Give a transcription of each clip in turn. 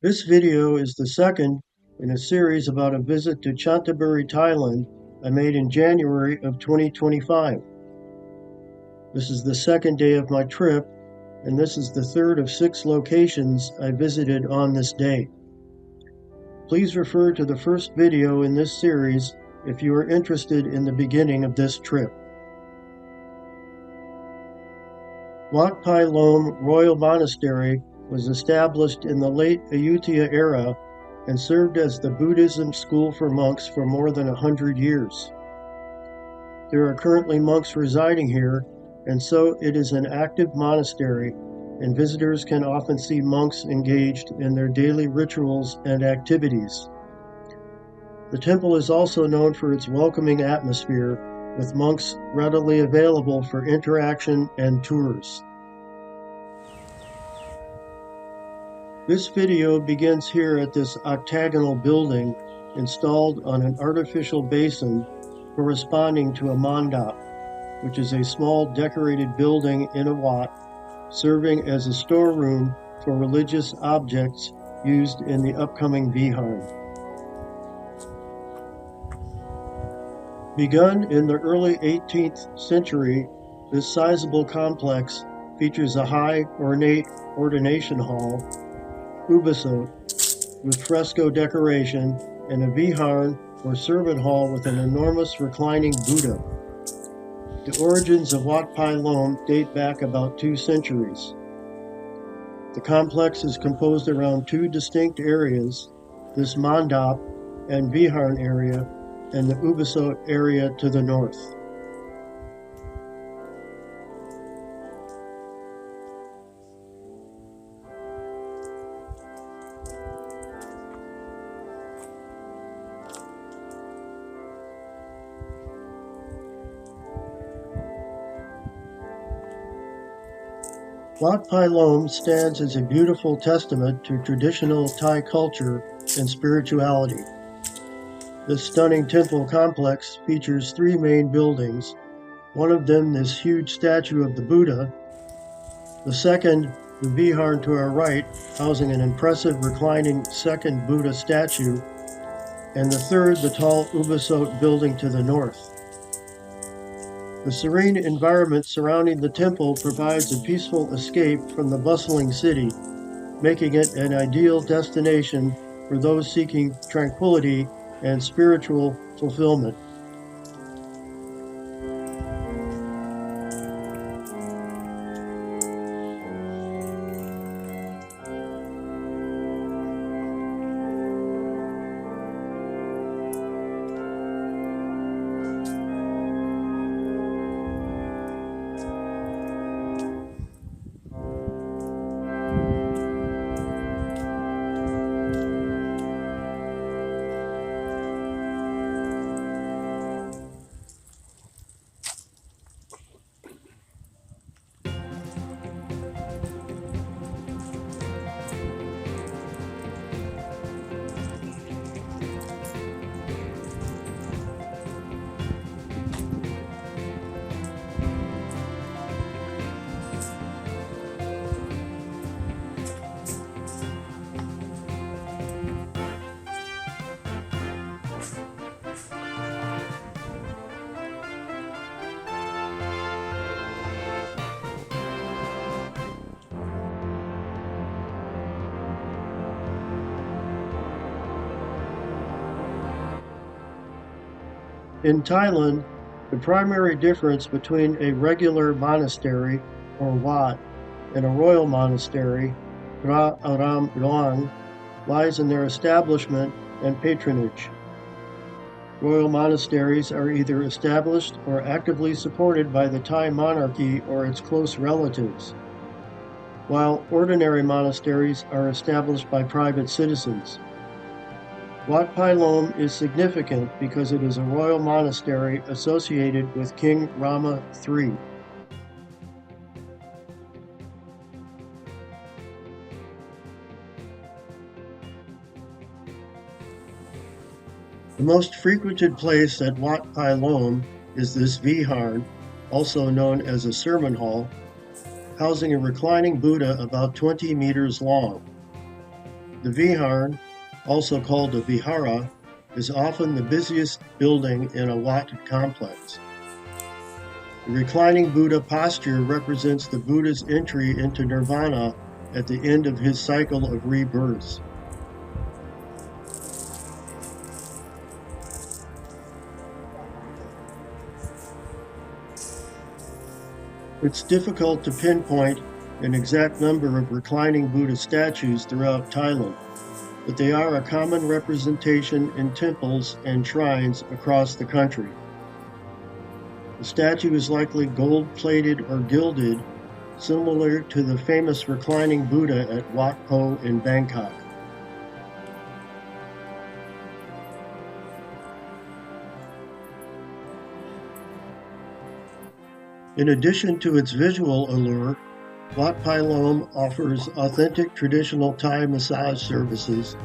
This video is the second in a series about a visit to Chanthaburi, Thailand I made in January of 2025. This is the second day of my trip, and this is the third of 6 locations I visited on this day. Please refer to the first video in this series if you are interested in the beginning of this trip. Wat Phai Lom Royal Monastery was established in the late Ayutthaya era and served as the Buddhism school for monks for more than 100 years. There are currently monks residing here, and so it is an active monastery, and visitors can often see monks engaged in their daily rituals and activities. The temple is also known for its welcoming atmosphere, with monks readily available for interaction and tours. This video begins here at this octagonal building installed on an artificial basin corresponding to a mandap, which is a small decorated building in a wat, serving as a storeroom for religious objects used in the upcoming Vihar. Begun in the early 18th century, this sizable complex features a high, ornate ordination hall, ubasot, with fresco decoration, and a vihar, or servant hall, with an enormous reclining Buddha. The origins of Wat Phai Lom date back about 2 centuries. The complex is composed around 2 distinct areas, this mandap and vihar area, and the ubasot area to the north. Wat Phai Lom stands as a beautiful testament to traditional Thai culture and spirituality. This stunning temple complex features 3 main buildings, one of them this huge statue of the Buddha, the second the vihar to our right, housing an impressive reclining second Buddha statue, and the third the tall ubasot building to the north. The serene environment surrounding the temple provides a peaceful escape from the bustling city, making it an ideal destination for those seeking tranquility and spiritual fulfillment. In Thailand, the primary difference between a regular monastery, or wat, and a royal monastery, Phra lies in their establishment and patronage. Royal monasteries are either established or actively supported by the Thai monarchy or its close relatives, while ordinary monasteries are established by private citizens. Wat Phai Lom is significant because it is a royal monastery associated with King Rama III. The most frequented place at Wat Phai Lom is this vihar, also known as a sermon hall, housing a reclining Buddha about 20 meters long. The Viharn, also called a Vihara, is often the busiest building in a Wat complex. The reclining Buddha posture represents the Buddha's entry into nirvana at the end of his cycle of rebirths. It's difficult to pinpoint an exact number of reclining Buddha statues throughout Thailand, but they are a common representation in temples and shrines across the country. The statue is likely gold-plated or gilded, similar to the famous reclining Buddha at Wat Phai in Bangkok. In addition to its visual allure, Wat Phai Lom offers authentic traditional Thai massage services,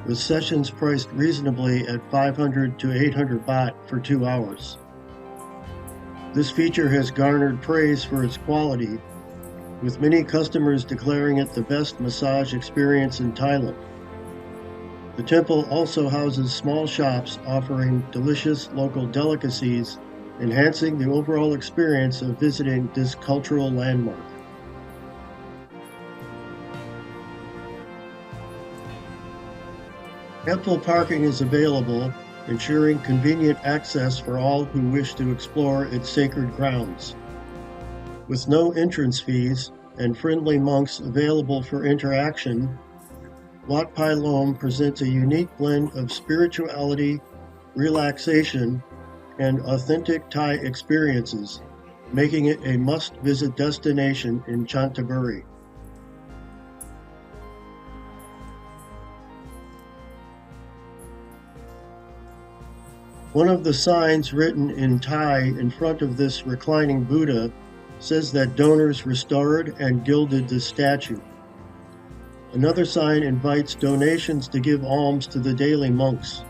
with sessions priced reasonably at 500 to 800 baht for 2 hours. This feature has garnered praise for its quality, with many customers declaring it the best massage experience in Thailand. The temple also houses small shops offering delicious local delicacies, enhancing the overall experience of visiting this cultural landmark. Ample parking is available, ensuring convenient access for all who wish to explore its sacred grounds. With no entrance fees and friendly monks available for interaction, Wat Phai Lom presents a unique blend of spirituality, relaxation, and authentic Thai experiences, making it a must-visit destination in Chanthaburi. One of the signs written in Thai in front of this reclining Buddha says that donors restored and gilded the statue. Another sign invites donations to give alms to the daily monks.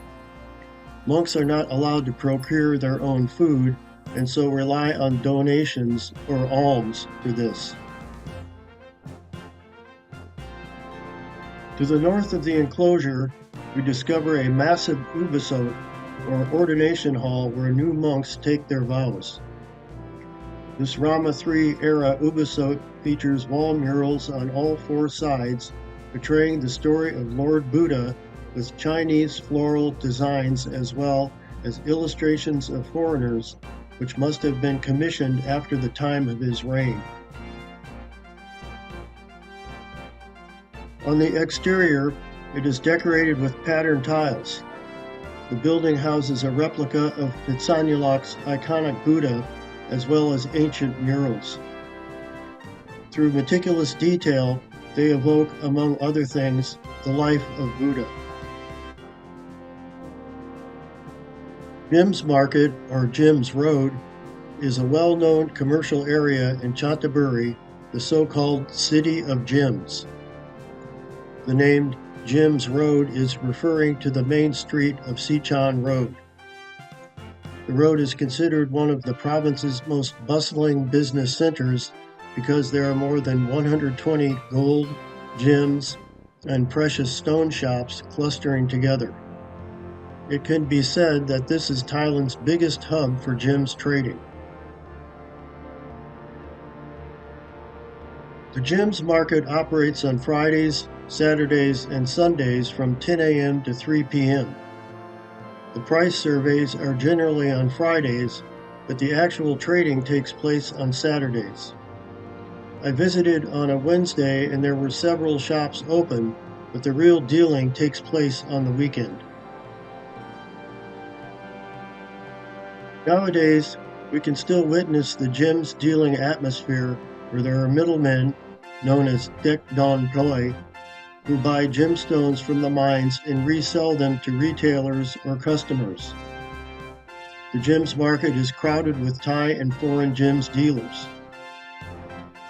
Monks are not allowed to procure their own food, and so rely on donations or alms for this. To the north of the enclosure, we discover a massive ubosot, or ordination hall where new monks take their vows. This Rama III era ubosot features wall murals on all 4 sides, portraying the story of Lord Buddha with Chinese floral designs as well as illustrations of foreigners, which must have been commissioned after the time of his reign. On the exterior, it is decorated with patterned tiles. The building houses a replica of Phitsanulok's iconic Buddha, as well as ancient murals. Through meticulous detail, they evoke, among other things, the life of Buddha. Gems Market, or Gems Road, is a well-known commercial area in Chanthaburi, the so-called City of Gems. The name Gems Road is referring to the main street of Sichan Road. The road is considered one of the province's most bustling business centers because there are more than 120 gold, gems, and precious stone shops clustering together. It can be said that this is Thailand's biggest hub for gems trading. The Gems Market operates on Fridays, Saturdays, and Sundays from 10 a.m. to 3 p.m. The price surveys are generally on Fridays, but the actual trading takes place on Saturdays. I visited on a Wednesday and there were several shops open, but the real dealing takes place on the weekend. Nowadays, we can still witness the gems dealing atmosphere where there are middlemen, known as Dek Don Ploy, who buy gemstones from the mines and resell them to retailers or customers. The gems market is crowded with Thai and foreign gems dealers.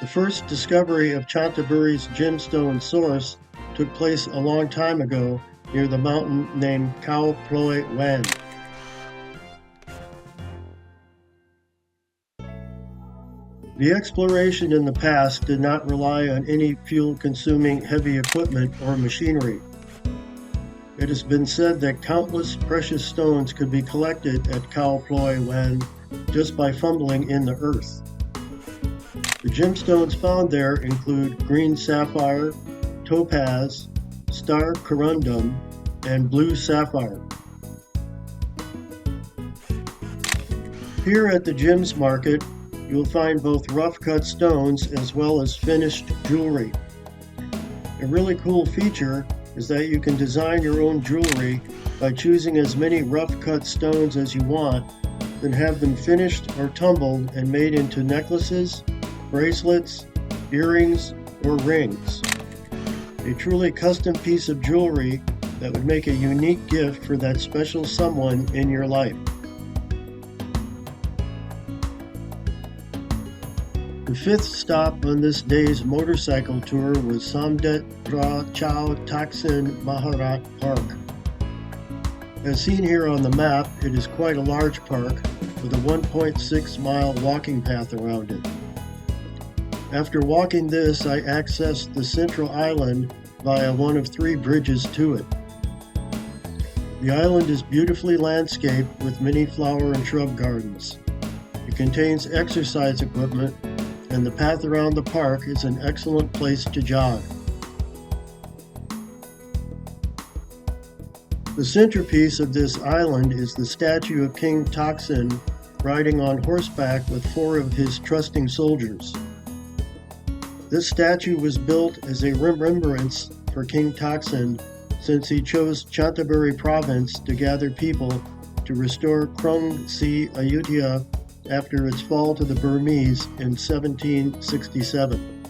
The first discovery of Chanthaburi's gemstone source took place a long time ago near the mountain named Khao Ploy Wan. The exploration in the past did not rely on any fuel-consuming heavy equipment or machinery. It has been said that countless precious stones could be collected at Khao Phloi Wan just by fumbling in the earth. The gemstones found there include green sapphire, topaz, star corundum, and blue sapphire. Here at the gems market, you'll find both rough-cut stones as well as finished jewelry. A really cool feature is that you can design your own jewelry by choosing as many rough-cut stones as you want, then have them finished or tumbled and made into necklaces, bracelets, earrings, or rings. A truly custom piece of jewelry that would make a unique gift for that special someone in your life. The fifth stop on this day's motorcycle tour was Somdet, Phra, Chao, Taksin, Maharat Park. As seen here on the map, it is quite a large park with a 1.6-mile walking path around it. After walking this, I accessed the central island via one of 3 bridges to it. The island is beautifully landscaped with many flower and shrub gardens. It contains exercise equipment, and the path around the park is an excellent place to jog. The centerpiece of this island is the statue of King Taksin riding on horseback with 4 of his trusting soldiers. This statue was built as a remembrance for King Taksin since he chose Chanthaburi province to gather people to restore Krung Si Ayutthaya after its fall to the Burmese in 1767.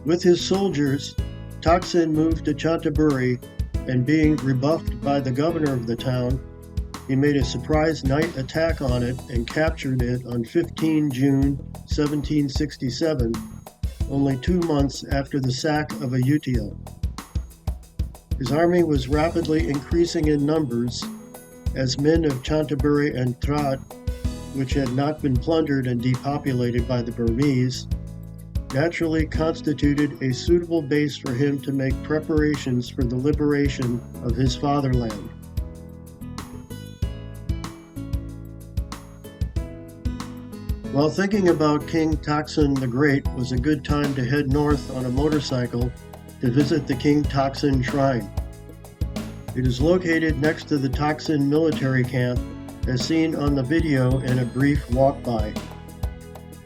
With his soldiers, Taksin moved to Chanthaburi, and being rebuffed by the governor of the town, he made a surprise night attack on it and captured it on 15 June 1767, only 2 months after the sack of Ayutthaya. His army was rapidly increasing in numbers as men of Chanthaburi and Phra, which had not been plundered and depopulated by the Burmese, naturally constituted a suitable base for him to make preparations for the liberation of his fatherland. While thinking about King Taksin the Great was a good time to head north on a motorcycle to visit the King Taksin Shrine. It is located next to the Taksin military camp, as seen on the video in a brief walk-by.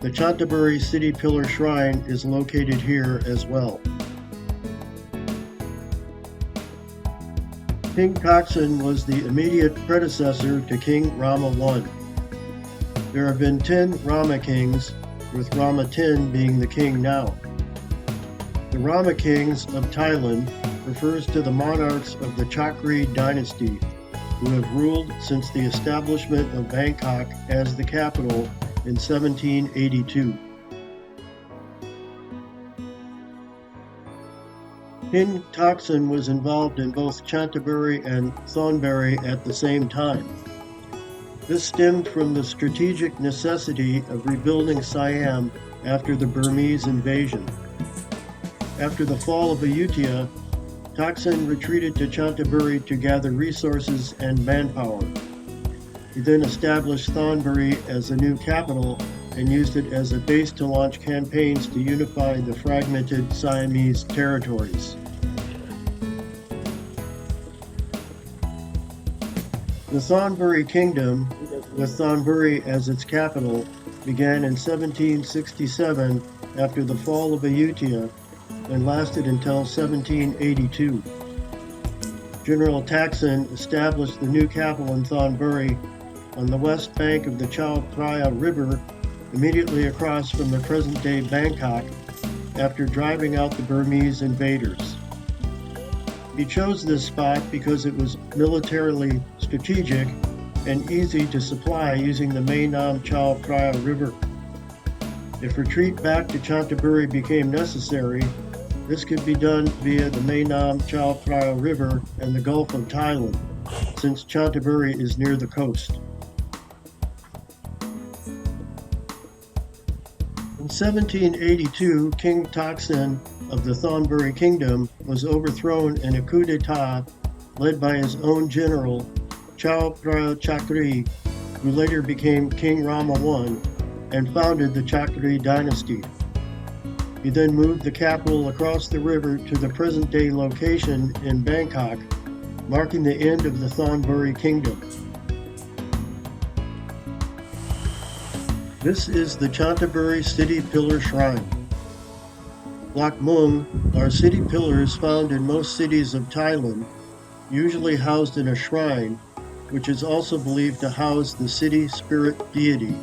The Chanthaburi City Pillar Shrine is located here as well. King Taksin was the immediate predecessor to King Rama I. There have been 10 Rama kings, with Rama X being the king now. The Rama kings of Thailand refers to the monarchs of the Chakri dynasty, who have ruled since the establishment of Bangkok as the capital in 1782. King Taksin was involved in both Chanthaburi and Thonburi at the same time. This stemmed from the strategic necessity of rebuilding Siam after the Burmese invasion. After the fall of Ayutthaya, Taksin retreated to Chanthaburi to gather resources and manpower. He then established Thonburi as the new capital and used it as a base to launch campaigns to unify the fragmented Siamese territories. The Thonburi Kingdom, with Thonburi as its capital, began in 1767 after the fall of Ayutthaya and lasted until 1782. General Taksin established the new capital in Thonburi on the west bank of the Chao Phraya River, immediately across from the present-day Bangkok, after driving out the Burmese invaders. He chose this spot because it was militarily strategic and easy to supply using the Mae Nam Chao Phraya River. If retreat back to Chanthaburi became necessary, this could be done via the Mae Nam Chao Phraya River and the Gulf of Thailand, since Chanthaburi is near the coast. In In 1782, King Taksin of the Thonburi Kingdom was overthrown in a coup d'etat led by his own general, Chao Chakri, who later became King Rama I and founded the Chakri dynasty. He then moved the capital across the river to the present-day location in Bangkok, marking the end of the Thonburi Kingdom. This is the Chanthaburi City Pillar Shrine. Lak Mung are city pillars found in most cities of Thailand, usually housed in a shrine, which is also believed to house the city spirit deity.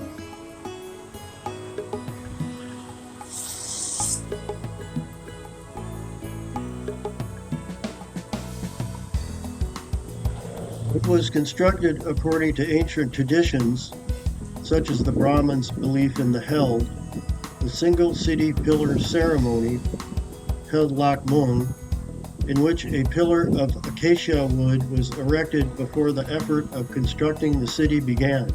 It was constructed according to ancient traditions, such as the Brahmins' belief in the held, the single city pillar ceremony, held Lak Mung, in which a pillar of acacia wood was erected before the effort of constructing the city began.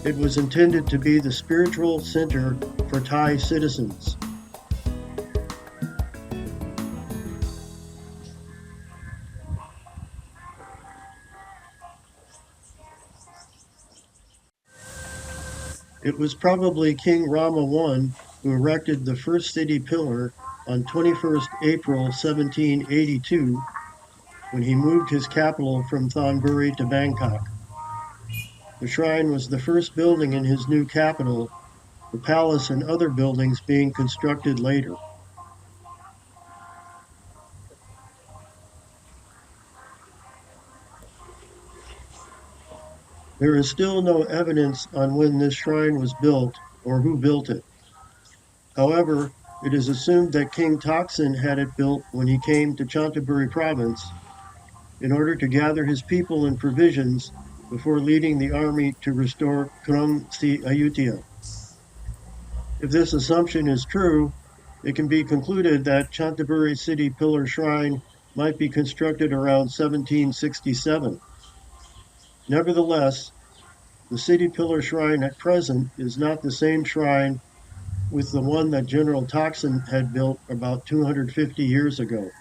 It was intended to be the spiritual center for Thai citizens. It was probably King Rama I who erected the first city pillar on 21st April 1782, when he moved his capital from Thonburi to Bangkok. The shrine was the first building in his new capital, the palace and other buildings being constructed later. There is still no evidence on when this shrine was built or who built it. However, it is assumed that King Taksin had it built when he came to Chanthaburi province in order to gather his people and provisions before leading the army to restore Krung Si Ayutthaya. If this assumption is true, it can be concluded that Chanthaburi City Pillar Shrine might be constructed around 1767. Nevertheless, the City Pillar Shrine at present is not the same shrine with the one that General Taksin had built about 250 years ago.